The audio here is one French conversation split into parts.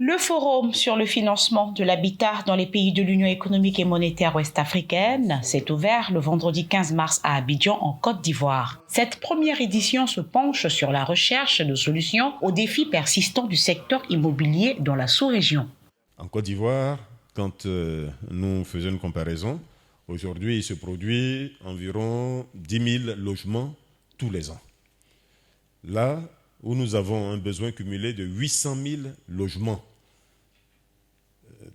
Le forum sur le financement de l'habitat dans les pays de l'Union économique et monétaire ouest-africaine s'est ouvert le vendredi 15 mars à Abidjan, en Côte d'Ivoire. Cette première édition se penche sur la recherche de solutions aux défis persistants du secteur immobilier dans la sous-région. En Côte d'Ivoire, quand nous faisons une comparaison, aujourd'hui il se produit environ 10 000 logements tous les ans. Là où nous avons un besoin cumulé de 800 000 logements.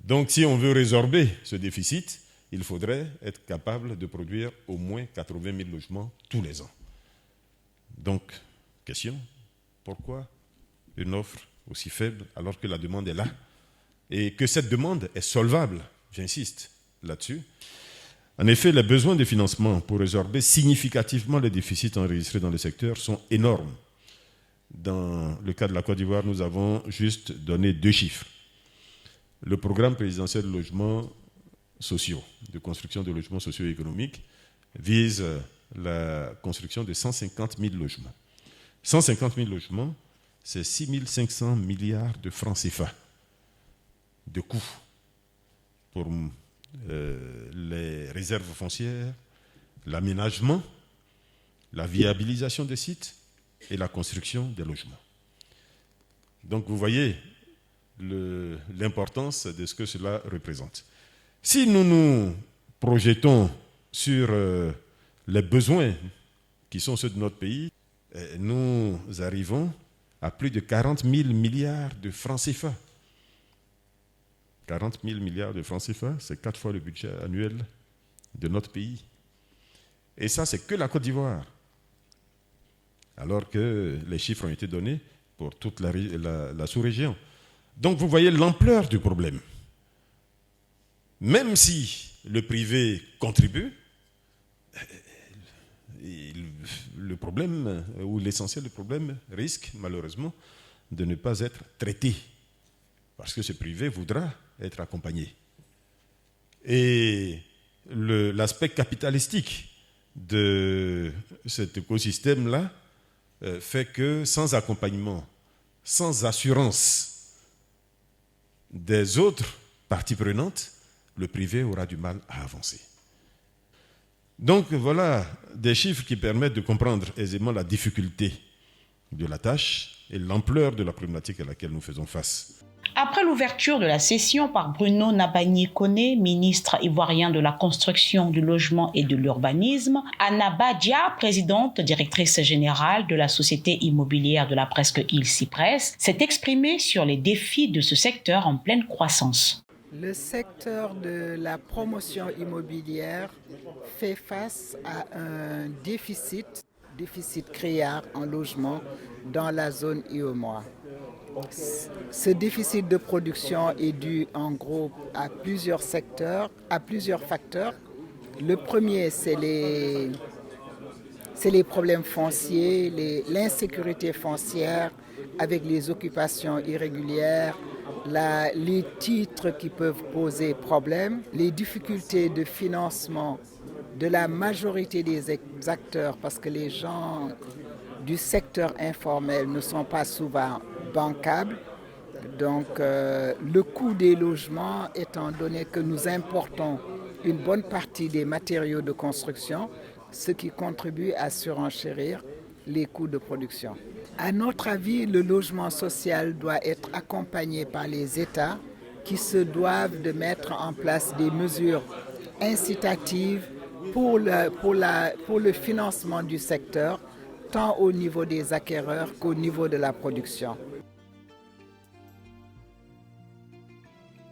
Donc, si on veut résorber ce déficit, il faudrait être capable de produire au moins 80 000 logements tous les ans. Donc, question, pourquoi une offre aussi faible alors que la demande est là et que cette demande est solvable, j'insiste là-dessus. En effet, les besoins de financement pour résorber significativement les déficits enregistrés dans le secteur sont énormes. Dans le cas de la Côte d'Ivoire, nous avons juste donné 2 chiffres. Le programme présidentiel de logements sociaux, de construction de logements socio-économiques, vise la construction de 150 000 logements. 150 000 logements, c'est 6 500 milliards de francs CFA de coûts pour les réserves foncières, l'aménagement, la viabilisation des sites et la construction des logements. Donc vous voyez l'importance de ce que cela représente. Si nous nous projetons sur les besoins qui sont ceux de notre pays, nous arrivons à plus de 40 000 milliards de francs CFA. 40 000 milliards de francs CFA, c'est 4 fois le budget annuel de notre pays. Et ça, c'est que la Côte d'Ivoire. Alors que les chiffres ont été donnés pour toute la sous-région. Donc vous voyez l'ampleur du problème. Même si le privé contribue, le problème, ou l'essentiel du problème, risque malheureusement de ne pas être traité. Parce que ce privé voudra être accompagné. Et l'aspect capitalistique de cet écosystème-là fait que sans accompagnement, sans assurance des autres parties prenantes, le privé aura du mal à avancer. Donc voilà des chiffres qui permettent de comprendre aisément la difficulté de la tâche et l'ampleur de la problématique à laquelle nous faisons face. Après l'ouverture de la session par Bruno Nabagny-Koné, ministre ivoirien de la Construction, du Logement et de l'Urbanisme, Anna Badia, présidente directrice générale de la société immobilière de la presqu'île Cyprès, s'est exprimée sur les défis de ce secteur en pleine croissance. Le secteur de la promotion immobilière fait face à un déficit criard en logement dans la zone IOMOA. Ce déficit de production est dû en gros à plusieurs facteurs. Le premier, c'est les problèmes fonciers, l'insécurité foncière avec les occupations irrégulières, les titres qui peuvent poser problème, les difficultés de financement de la majorité des acteurs parce que les gens du secteur informel ne sont pas souvent bancables. Donc le coût des logements, étant donné que nous importons une bonne partie des matériaux de construction, ce qui contribue à surenchérir les coûts de production. À notre avis, le logement social doit être accompagné par les États qui se doivent de mettre en place des mesures incitatives pour le financement du secteur, tant au niveau des acquéreurs qu'au niveau de la production.